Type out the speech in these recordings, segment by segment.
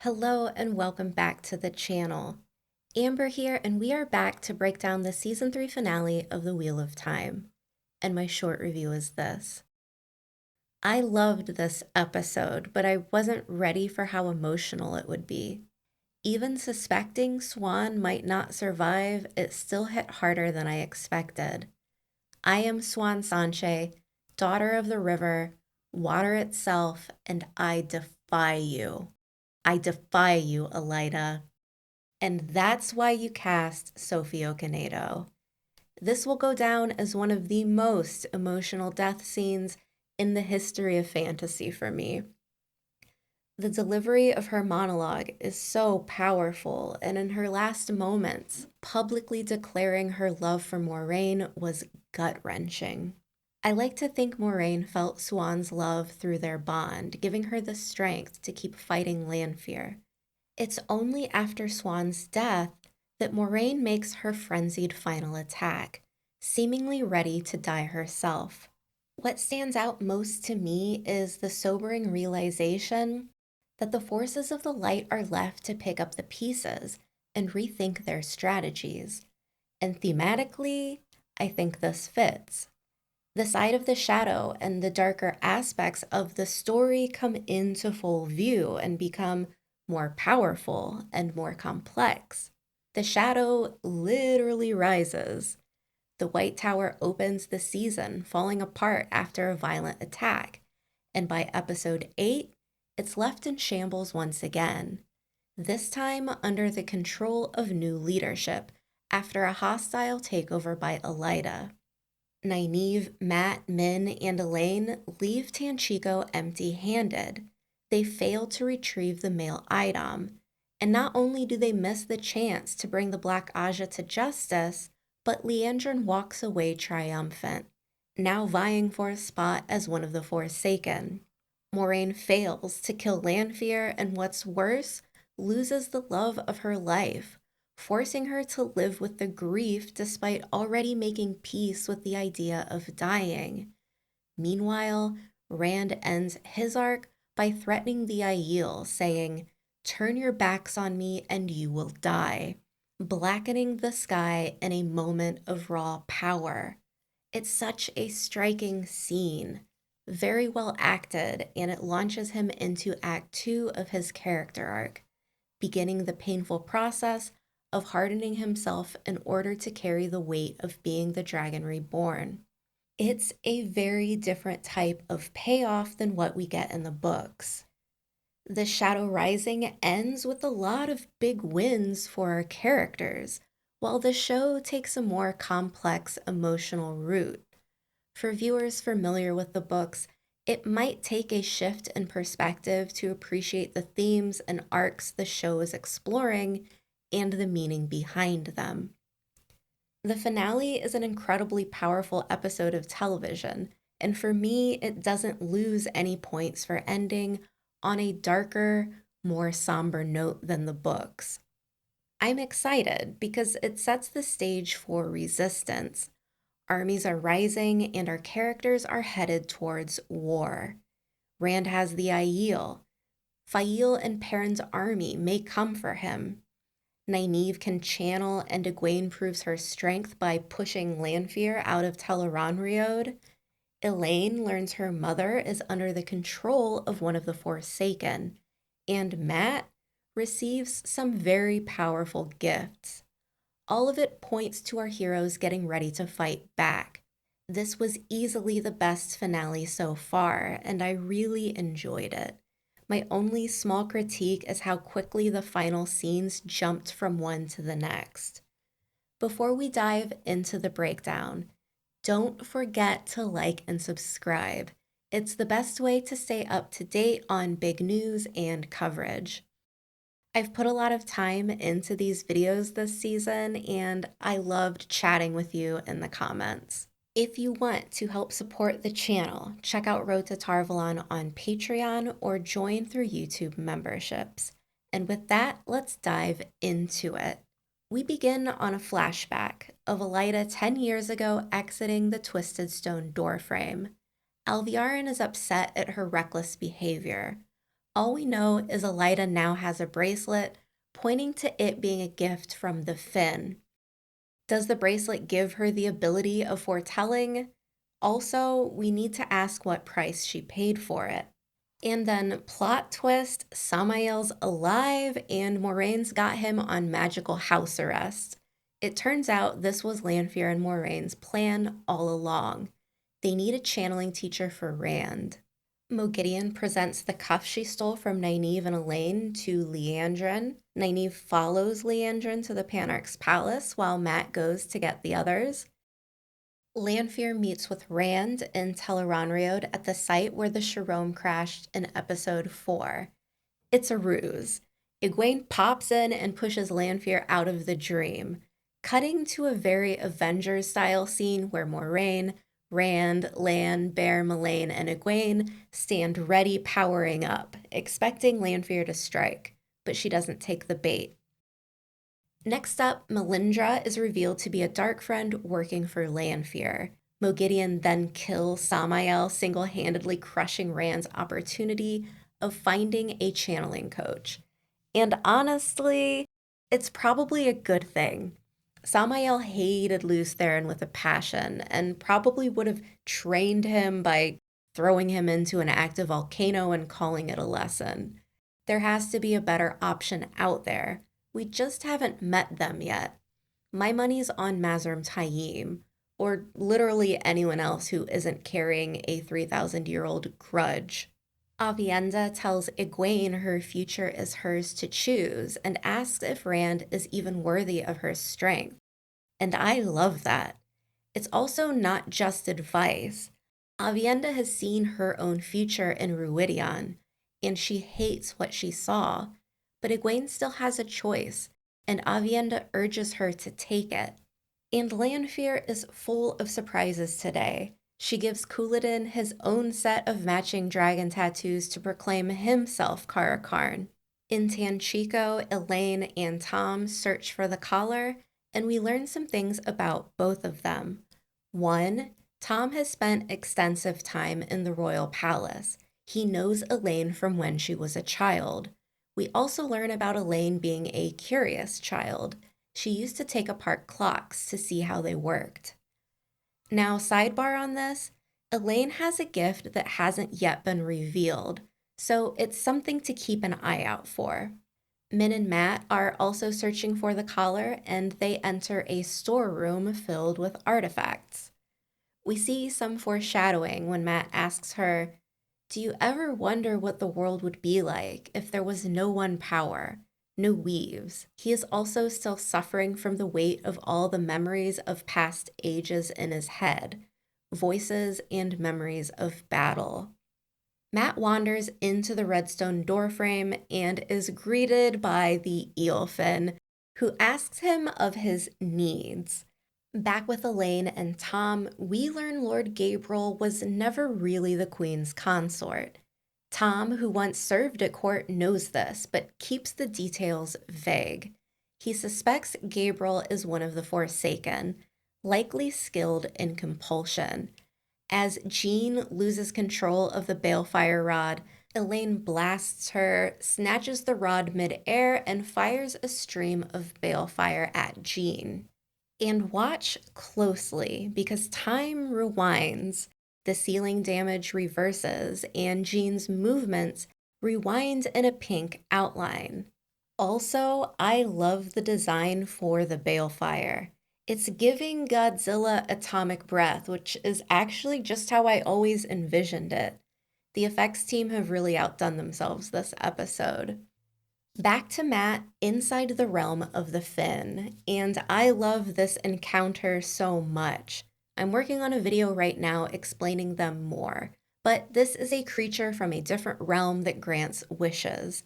Hello and welcome back to the channel. Amber here, and we are back to break down the season 3 finale of The Wheel of Time. And my short review is this. I loved this episode, but I wasn't ready for how emotional it would be. Even suspecting Swan might not survive, it still hit harder than I expected. I am Swan Sanche, daughter of the river, water itself, and I defy you. I defy you, Elida. And that's why you cast Sophie Okonedo. This will go down as one of the most emotional death scenes in the history of fantasy for me. The delivery of her monologue is so powerful, and in her last moments, publicly declaring her love for Moiraine was gut-wrenching. I like to think Moiraine felt Swan's love through their bond, giving her the strength to keep fighting Lanfear. It's only after Swan's death that Moiraine makes her frenzied final attack, seemingly ready to die herself. What stands out most to me is the sobering realization that the forces of the light are left to pick up the pieces and rethink their strategies. And thematically, I think this fits. The side of the shadow and the darker aspects of the story come into full view and become more powerful and more complex. The shadow literally rises. The White Tower opens the season, falling apart after a violent attack, and by episode 8, it's left in shambles once again, this time under the control of new leadership after a hostile takeover by Elida. Nynaeve, Matt, Min, and Elaine leave Tanchico empty-handed. They fail to retrieve the mail item, and not only do they miss the chance to bring the Black Aja to justice, but Liandrin walks away triumphant, now vying for a spot as one of the Forsaken. Moiraine fails to kill Lanfear, and what's worse, loses the love of her life, forcing her to live with the grief despite already making peace with the idea of dying. Meanwhile, Rand ends his arc by threatening the Aiel, saying, "Turn your backs on me and you will die," blackening the sky in a moment of raw power. It's such a striking scene, very well acted, and it launches him into Act 2 of his character arc, beginning the painful process of hardening himself in order to carry the weight of being the dragon reborn. It's a very different type of payoff than what we get in the books. The Shadow Rising ends with a lot of big wins for our characters, while the show takes a more complex emotional route. For viewers familiar with the books, it might take a shift in perspective to appreciate the themes and arcs the show is exploring and the meaning behind them. The finale is an incredibly powerful episode of television, and for me, it doesn't lose any points for ending on a darker, more somber note than the books. I'm excited because it sets the stage for resistance. Armies are rising and our characters are headed towards war. Rand has the Aiel. Fail and Perrin's army may come for him. Nynaeve can channel, and Egwene proves her strength by pushing Lanfear out of Tel'aran'rhiod. Elaine learns her mother is under the control of one of the Forsaken. And Matt receives some very powerful gifts. All of it points to our heroes getting ready to fight back. This was easily the best finale so far, and I really enjoyed it. My only small critique is how quickly the final scenes jumped from one to the next. Before we dive into the breakdown, don't forget to like and subscribe. It's the best way to stay up to date on big news and coverage. I've put a lot of time into these videos this season, and I loved chatting with you in the comments. If you want to help support the channel, check out Road to Valon on Patreon or join through YouTube memberships. And with that, let's dive into it. We begin on a flashback of Elida 10 years ago exiting the Twisted Stone doorframe. Alviarin is upset at her reckless behavior. All we know is Elida now has a bracelet, pointing to it being a gift from the Finn. Does the bracelet give her the ability of foretelling? Also, we need to ask what price she paid for it. And then, plot twist, Samael's alive and Moraine's got him on magical house arrest. It turns out this was Lanfear and Moraine's plan all along. They need a channeling teacher for Rand. Moghedien presents the cuff she stole from Nynaeve and Elaine to Liandrin. Nynaeve follows Liandrin to the Panarch's palace while Mat goes to get the others. Lanfear meets with Rand in Tel'aran'rhiod at the site where the Sharome crashed in episode 4. It's a ruse. Egwene pops in and pushes Lanfear out of the dream, cutting to a very Avengers-style scene where Moraine, Rand, Lan, Bear, Melaine, and Egwene stand ready powering up, expecting Lanfear to strike, but she doesn't take the bait. Next up, Melindra is revealed to be a dark friend working for Lanfear. Moghedien then kills Samael, single-handedly crushing Rand's opportunity of finding a channeling coach. And honestly, it's probably a good thing. Samael hated Lews Therin with a passion and probably would have trained him by throwing him into an active volcano and calling it a lesson. There has to be a better option out there. We just haven't met them yet. My money's on Mazrim Taim, or literally anyone else who isn't carrying a 3,000-year-old grudge. Aviendha tells Egwene her future is hers to choose and asks if Rand is even worthy of her strength. And I love that. It's also not just advice. Aviendha has seen her own future in Ruidion, and she hates what she saw. But Egwene still has a choice, and Aviendha urges her to take it. And Lanfear is full of surprises today. She gives Couladin his own set of matching dragon tattoos to proclaim himself Kara Karn. In Tanchico, Elaine and Tom search for the collar, and we learn some things about both of them. 1. Tom has spent extensive time in the royal palace. He knows Elaine from when she was a child. We also learn about Elaine being a curious child. She used to take apart clocks to see how they worked. Now, sidebar on this, Elaine has a gift that hasn't yet been revealed, so it's something to keep an eye out for. Min and Mat are also searching for the collar, and they enter a storeroom filled with artifacts. We see some foreshadowing when Mat asks her, "Do you ever wonder what the world would be like if there was no one power, no weaves?" He is also still suffering from the weight of all the memories of past ages in his head, voices and memories of battle. Mat wanders into the redstone doorframe and is greeted by the Eilfin, who asks him of his needs. Back with Elaine and Tom, we learn Lord Gabriel was never really the Queen's consort. Tom, who once served at court, knows this, but keeps the details vague. He suspects Gabriel is one of the Forsaken, likely skilled in compulsion. As Jean loses control of the balefire rod, Elaine blasts her, snatches the rod mid-air, and fires a stream of balefire at Jean. And watch closely, because time rewinds. The ceiling damage reverses, and Jean's movements rewind in a pink outline. Also, I love the design for the balefire. It's giving Godzilla atomic breath, which is actually just how I always envisioned it. The effects team have really outdone themselves this episode. Back to Mat inside the realm of the Finn, and I love this encounter so much. I'm working on a video right now explaining them more, but this is a creature from a different realm that grants wishes.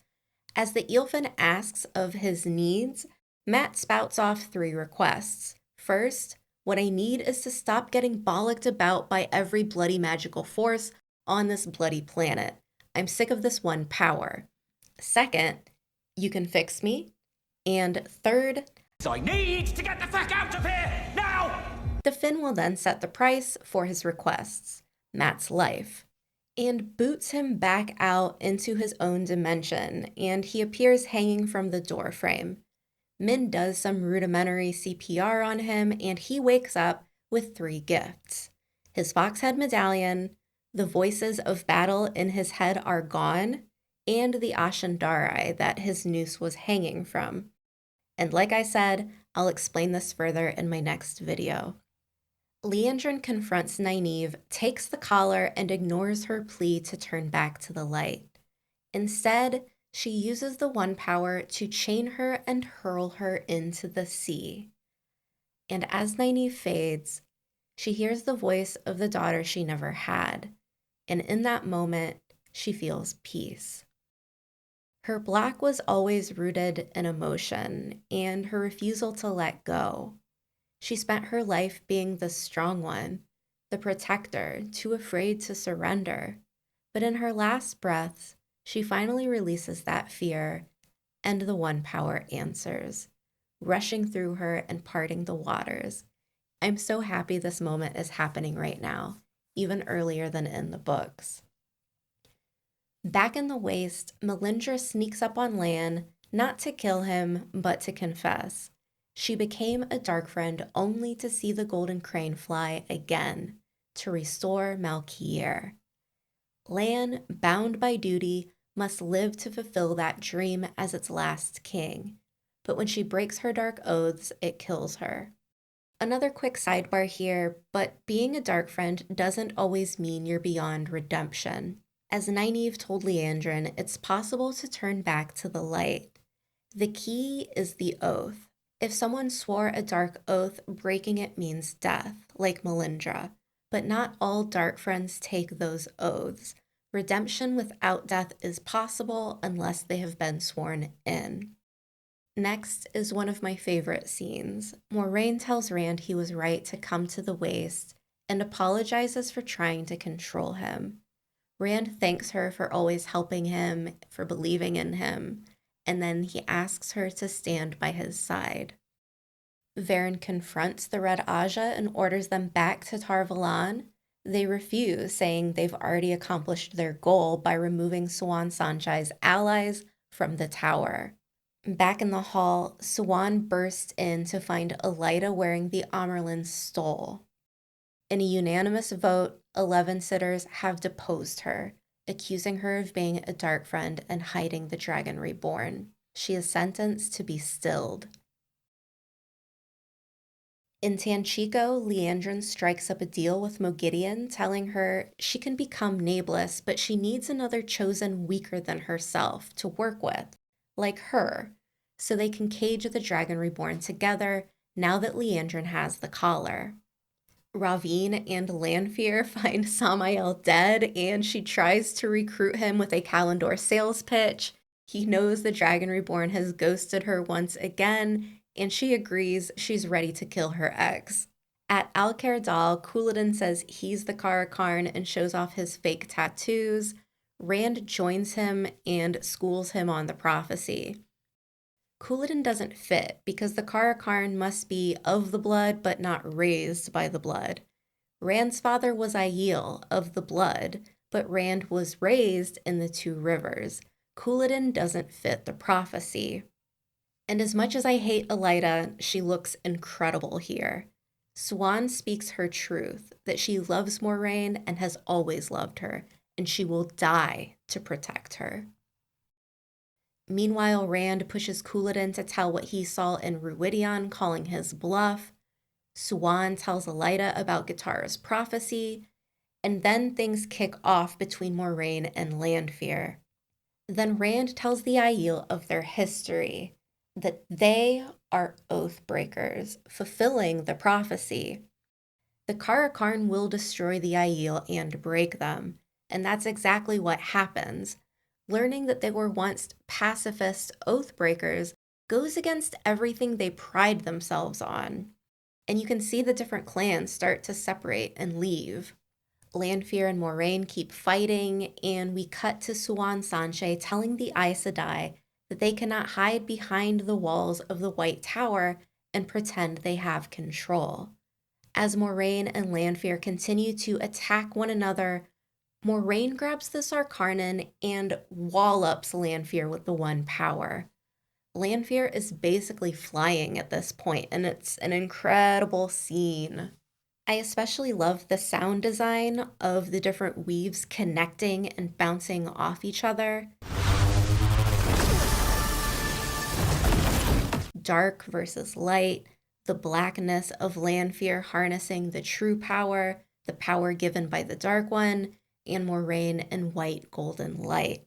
As the Eilfin asks of his needs, Mat spouts off 3 requests. First, what I need is to stop getting bollocked about by every bloody magical force on this bloody planet. I'm sick of this one power. Second, you can fix me. And third, I need to get the fuck out of here, now! The Finn will then set the price for his requests, Mat's life. and boots him back out into his own dimension, and he appears hanging from the doorframe. Min does some rudimentary CPR on him, and he wakes up with 3 gifts. His foxhead medallion, the voices of battle in his head are gone, and the Ashandarai that his noose was hanging from. And like I said, I'll explain this further in my next video. Liandrin confronts Nynaeve, takes the collar, and ignores her plea to turn back to the light. Instead, she uses the One Power to chain her and hurl her into the sea. And as Nynaeve fades, she hears the voice of the daughter she never had, and in that moment, she feels peace. Her black was always rooted in emotion and her refusal to let go. She spent her life being the strong one, the protector, too afraid to surrender. But in her last breaths, she finally releases that fear, and the One Power answers, rushing through her and parting the waters. I'm so happy this moment is happening right now, even earlier than in the books. Back in the waste, Melindra sneaks up on Lan, not to kill him, but to confess. She became a dark friend only to see the golden crane fly again, to restore Malkier. Lan, bound by duty, must live to fulfill that dream as its last king. But when she breaks her dark oaths, it kills her. Another quick sidebar here, but being a dark friend doesn't always mean you're beyond redemption. As Nynaeve told Liandrin, it's possible to turn back to the light. The key is the oath. If someone swore a dark oath, breaking it means death, like Melindra. But not all dark friends take those oaths. Redemption without death is possible unless they have been sworn in. Next is one of my favorite scenes. Moiraine tells Rand he was right to come to the waste and apologizes for trying to control him. Rand thanks her for always helping him, for believing in him, and then he asks her to stand by his side. Varen confronts the Red Aja and orders them back to Tar Valon. They refuse, saying they've already accomplished their goal by removing Siuan Sanchai's allies from the tower. Back in the hall, Siuan bursts in to find Elaida wearing the Amerlin's stole. In a unanimous vote, 11 sitters have deposed her, accusing her of being a dark friend and hiding the dragon reborn. She is sentenced to be stilled. In Tanchico, Liandrin strikes up a deal with Moghedien, telling her she can become nameless, but she needs another chosen weaker than herself to work with, like her, so they can cage the dragon reborn together now that Liandrin has the collar. Ravine and Lanfear find Samael dead, and she tries to recruit him with a Kalandor sales pitch. He knows the Dragon Reborn has ghosted her once again, and she agrees she's ready to kill her ex. At Alcair Dal, Couladin says he's the Karakarn and shows off his fake tattoos. Rand joins him and schools him on the prophecy. Couladin doesn't fit because the Karakarn must be of the blood but not raised by the blood. Rand's father was Aiel, of the blood, but Rand was raised in the Two Rivers. Couladin doesn't fit the prophecy. And as much as I hate Elaida, she looks incredible here. Siuan speaks her truth, that she loves Moiraine and has always loved her, and she will die to protect her. Meanwhile, Rand pushes Couladin to tell what he saw in Ruidion, calling his bluff. Siuan tells Elaida about Guitarra's prophecy, and then things kick off between Moiraine and Lanfear. Then Rand tells the Aiel of their history, that they are oath breakers, fulfilling the prophecy. The Karakarn will destroy the Aiel and break them, and that's exactly what happens. Learning that they were once pacifist oath breakers goes against everything they pride themselves on. And you can see the different clans start to separate and leave. Lanfear and Moiraine keep fighting, and we cut to Siuan Sanchai telling the Aes Sedai that they cannot hide behind the walls of the White Tower and pretend they have control. As Moiraine and Lanfear continue to attack one another, Moraine grabs the Sarkarnan and wallops Lanfear with the one power. Lanfear is basically flying at this point, and it's an incredible scene. I especially love the sound design of the different weaves connecting and bouncing off each other. Dark versus light, the blackness of Lanfear harnessing the true power, the power given by the Dark One, and Moraine in white golden light.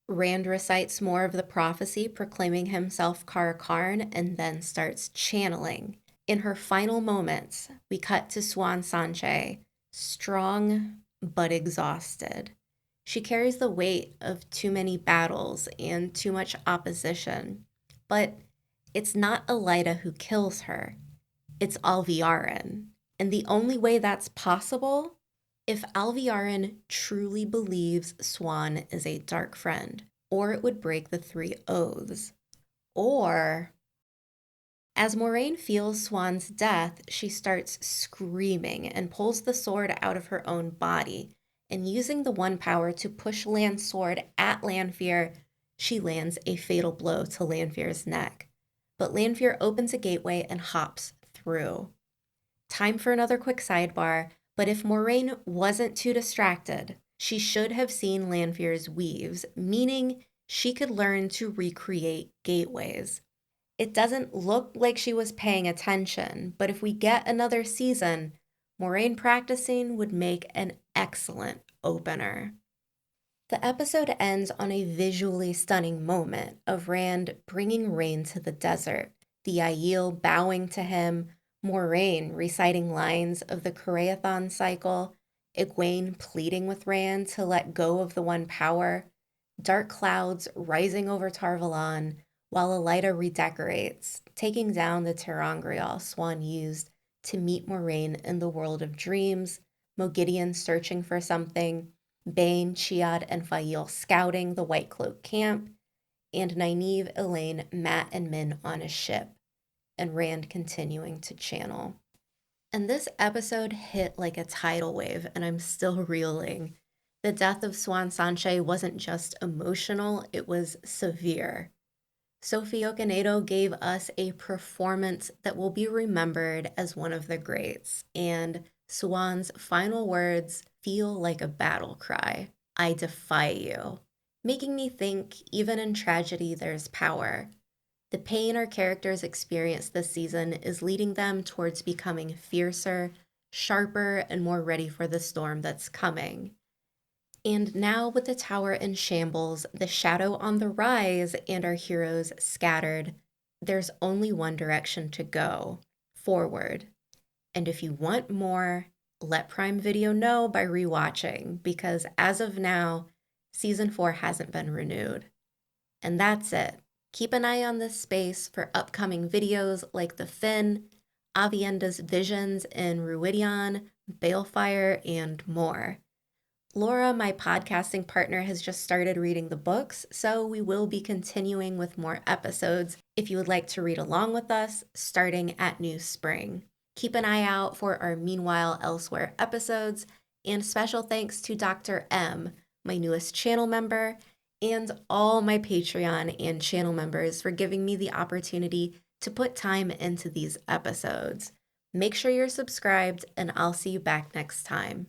Rand recites more of the prophecy, proclaiming himself Kara-Karn, and then starts channeling. In her final moments, we cut to Siuan Sanche, strong but exhausted. She carries the weight of too many battles and too much opposition. But it's not Elaida who kills her, it's Alviarin. And the only way that's possible if Alviarin truly believes Siuan is a dark friend, or it would break the 3 oaths. Or, as Moraine feels Siuan's death, she starts screaming and pulls the sword out of her own body, and using the one power to push Lan's sword at Lanfear, she lands a fatal blow to Lanfear's neck. But Lanfear opens a gateway and hops through. Time for another quick sidebar. But if Moraine wasn't too distracted, she should have seen Lanfear's weaves, meaning she could learn to recreate gateways. It doesn't look like she was paying attention, but if we get another season, Moraine practicing would make an excellent opener. The episode ends on a visually stunning moment of Rand bringing rain to the desert, the Aiel bowing to him, Moraine reciting lines of the Karaethon cycle, Egwene pleading with Rand to let go of the one power, dark clouds rising over Tarvalon, while Elaida redecorates, taking down the ter'angreal Siuan used to meet Moraine in the world of dreams, Moghedien searching for something, Bane, Chiad, and Fail scouting the White Cloak camp, and Nynaeve, Elaine, Mat, and Min on a ship, and Rand continuing to channel. And this episode hit like a tidal wave, and I'm still reeling. The death of Siuan Sanche wasn't just emotional, it was severe. Sophie Okonedo gave us a performance that will be remembered as one of the greats, and Siuan's final words feel like a battle cry. I defy you. Making me think, even in tragedy, there's power. The pain our characters experience this season is leading them towards becoming fiercer, sharper, and more ready for the storm that's coming. And now, with the tower in shambles, the shadow on the rise, and our heroes scattered, there's only one direction to go: forward. And if you want more, let Prime Video know by rewatching, because as of now, Season 4 hasn't been renewed. And that's it. Keep an eye on this space for upcoming videos like the Finn, Avienda's Visions in Ruidion, Balefire, and more. Laura, my podcasting partner, has just started reading the books, so we will be continuing with more episodes if you would like to read along with us, starting at New Spring. Keep an eye out for our Meanwhile Elsewhere episodes, and special thanks to Dr. M, my newest channel member, and all my Patreon and channel members for giving me the opportunity to put time into these episodes. Make sure you're subscribed, and I'll see you back next time.